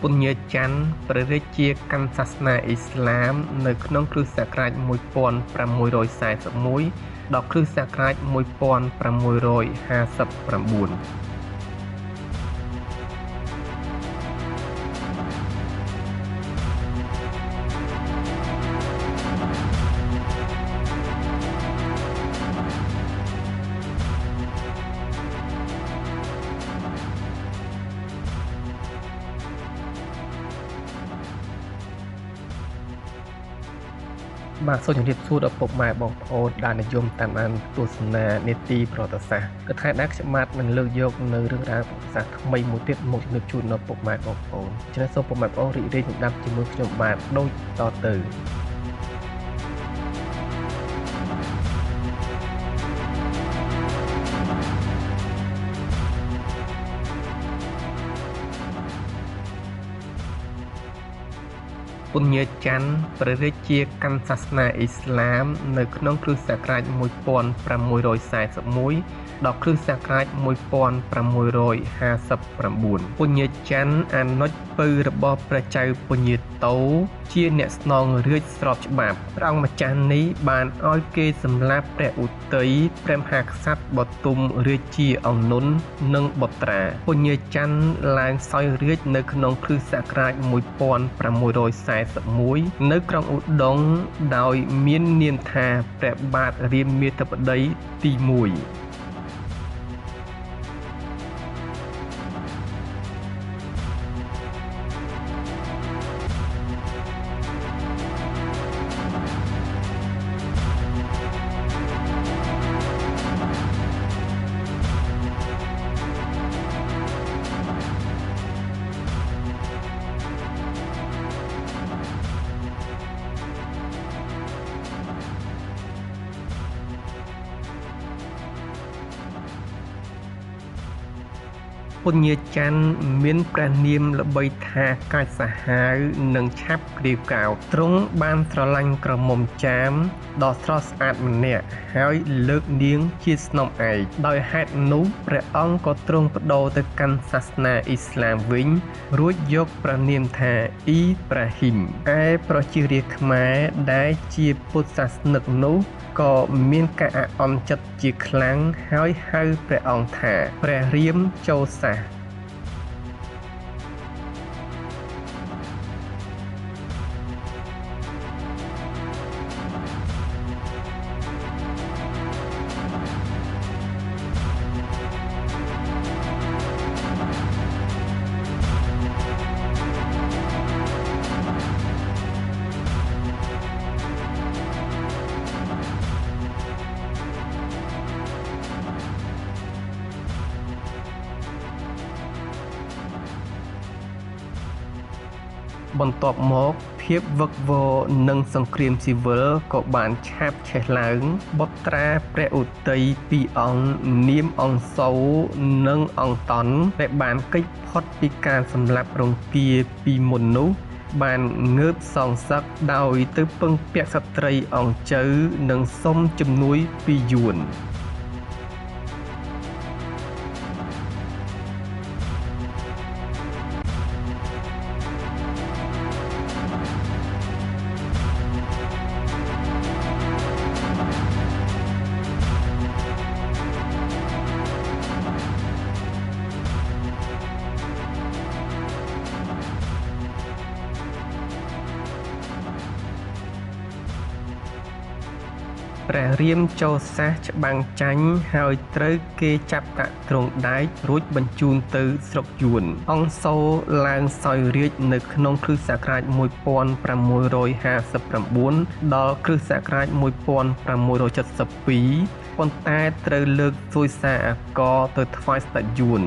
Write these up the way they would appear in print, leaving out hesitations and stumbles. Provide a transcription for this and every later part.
ពញាច័ន្ទព្រះរាជាកាន់សាសនាអ៊ីស្លាមនៅក្នុងគ្រិស្តសករាជ1641ដល់គ្រិស្តសករាជ1659បាទសូមជម្រាបសួរដល់ពុកម៉ែបងប្អូនដែលនិយមតាមដានទស្សនានីតិប្រវត្តិសាស្ត្រគឺថ្ងៃនេះខ្ញុំបាទនឹងលើកយកនៅរឿងរ៉ាវប្រវត្តិសាស្ត្រថ្មីមួយទៀតមកជម្រាបជូនដល់ពុកម៉ែបងប្អូនចឹងសូមពុកម៉ែបងប្អូនរីករាយនឹងដាប់ជាមួយខ្ញុំបាទដូចតទៅពញាច័ន្ទព្រះរាជាកាន់សាសនាអ៊ីស្លាមនៅក្នុងគ្រិស្តសករាជ1641ដល់គ្រិស្តសករាជ1659ពញាច័ន្ទអនុជពៅរបស់ព្រះចៅពញាតូជាអ្នកស្នងរាជស្របច្បាប់ព្រះអង្គម្ចាស់នេះបានឲ្យគេសម្លាប់ព្រះឧទ័យព្រះមហាក្សត្របទុមរាជាអង្គនុននិងបុត្រាពញាច័ន្ទឡើងសោយរាជនៅក្នុងគ្រិស្តសករាជ1641នៅក្រុងឧដុង្គដោយមាននាមថាព្រះបាទរាមាធិបតីទី1ពញាច័ន្ទមានព្រះនាមល្បីថាកាចសាហាវនិងឆាប់ក្រៀវក្រោធទ្រង់បានស្រឡាញ់ក្រមុំចាមដ៏ស្រស់ស្អាតម្នាក់ហើយលើកនាងជាស្នំឯកដោយហេតុនោះព្រះអង្គក៏ទ្រង់បដូរទៅកាន់សាសនាអ៊ីស្លាមវិញរួចយកព្រះនាមថាអ៊ីប្រាហ៊ីមឯប្រជារាស្ត្រខ្មែរដែលជាពុទ្ធសាសនិកនោះក៏មានការអាក់អន់ចិត្តជាខ្លាំងហើយហៅព្រះអង្គថាព្រះរាមចូលសាសន៍បន្ទាប់មកភាពវឹកវរនិងសង្គ្រាមស៊ីវិលក៏បានឆាបឆេះឡើងបុត្រាព្រះឧទ័យពីរអង្គនាមអង្គសូរនិងអង្គតន់ដែលបានគេចផុតពីការសម្លាប់រង្គាពីមុននោះបានងើបសងសឹកដោយទៅពឹងពាក់ស្ត្រីអង្គជើនិងសុំជំនួយពីយួនព្រះរាមចូលសាសច្បាំងចាញ់ហើយត្រូវគេចាប់ដាក់ទ្រង់ដែករួចបញ្ជូនទៅស្រុកយួនអង្គសូរឡើងសោយរាជនៅក្នុងគ្រិស្តសករាជ1659ដល់គ្រិស្តសករាជ1672ប៉ុន្តែត្រូវលើកសួយសារអាករទៅថ្វាយស្ដេចយួន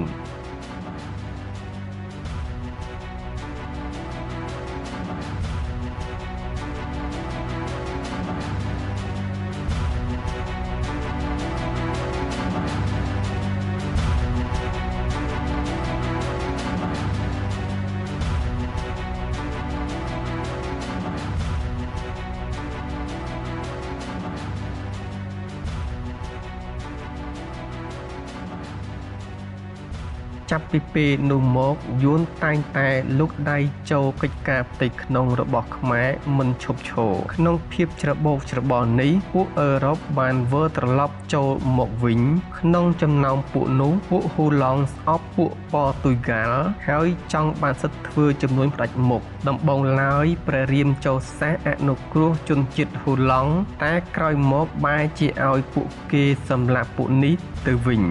ចាប់ពីពេលនោះមកយួនតែងតែលុកដៃចូលកិច្ចការផ្ទៃក្នុងរបស់ខ្មែរមិនឈប់ឈរក្នុងភាពច្របូកច្របល់នេះពួកអឺរ៉ុបបានវិលត្រឡប់ចូលមកវិញក្នុងចំណោមពួកនោះពួកហ៊ូឡង់ស្អប់ពួកប៉រទុយហ្គាល់ហើយចង់បានសិទ្ធិធ្វើជំនួញផ្ដាច់មុខដំបូងឡើយព្រះរាមចូលសាសអនុគ្រោះជនជាតិហ៊ូឡង់តែក្រោយមកបែរជាឲ្យពួកគេសម្លាប់ពួកនេះទៅវិញ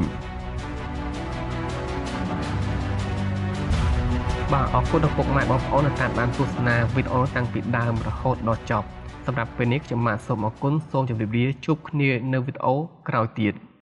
បាទអរគុណដល់ពុកម៉ែបងប្អូនដែលតាមដានទស្សនាវីដេអូតាំងពីដើមរហូតដល់ចប់សម្រាប់ពេលនេះខ្ញុំបាទសូមអរគុណសូមជម្រាបលាជួបគ្នានៅវីដេអូក្រោយទៀត